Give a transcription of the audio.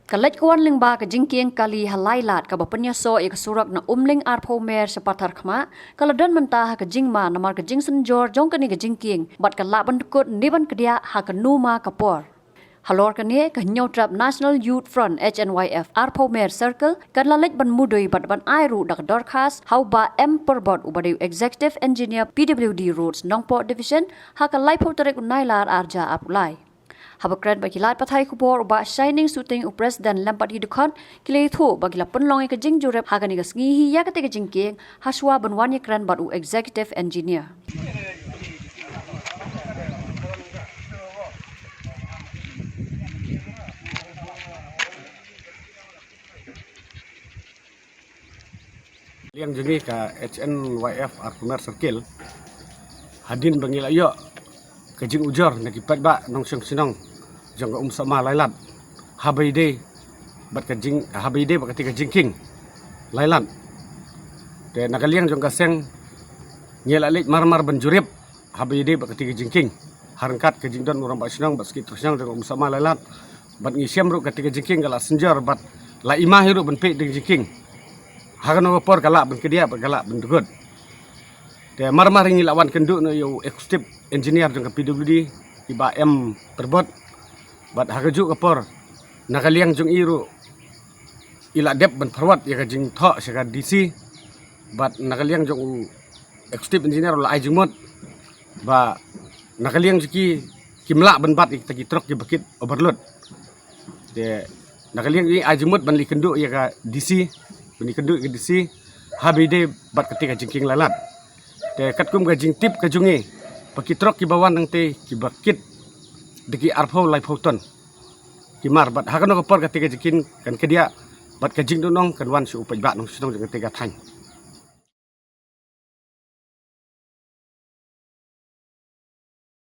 Kalit kawan lingba ka jingkieng kali halailat ka bapanya so ik surak na umling arpo mer sepatar khma kaladan mentah ka jingma namar ka jingsen jor jong kani ka jingkieng bat ka laban kut niban kedia ha ka numa kapor. Halor kani ka nyotrap National Youth Front HNYF arpo mer circle kan lalit ban mudoi bat ban airu dak dorkas hau ba M perbot ubadi executive engineer PWD roads Nongport division ha ka laipo tarik unailar arja apulai. Habakran bagilat pathai kubor ba shining shooting u president lampat hidukon kile thu bagila penlong ke jing jurep hagani gas ngihi ya kate ke jingking haswa banwan yakran bat u executive engineer. Yang jengi ka HNYF Arpumer Circle hadin bangil ayo kajing ujor nakipat ba nong sing sinong jang ka sama lailat habaide bat kajing habaide ba katika jingking lailat te nakaliang jang kaseng ngel alik marmar banjurip habaide ba katika jingking harangkat kajing don urang ba sinong bat skit sinong jang sama lailat bat ngisiam ru katika jingking gala senjor bat la imah hiru ban pe ding jingking hagan ngopor galak ben kedia galak ben dugud te marmar ngi lawan kenduk no yo executive engineer jang PWD iba M perbot bat hagaju kapor nakaliang jung iru ila dep ben perwat ya kajing tho sega DC bat nakaliang jung executive engineer la ajumot ba nakaliang jiki kimla ben bat tagi truk ki bakit overload te nakaliang i ajumot ban li kenduk ya ka DC beni kenduk ke DC habide bat ketika jingking lalat te katkum ga jing tip ka jungi paki truk ki bawan nang te ki bakit deki arpho lai photon ki mar bat hakan ko por ketika jingkin kan kedia bat ka jing donong kan wan su upai ba nong sidong jang tega thang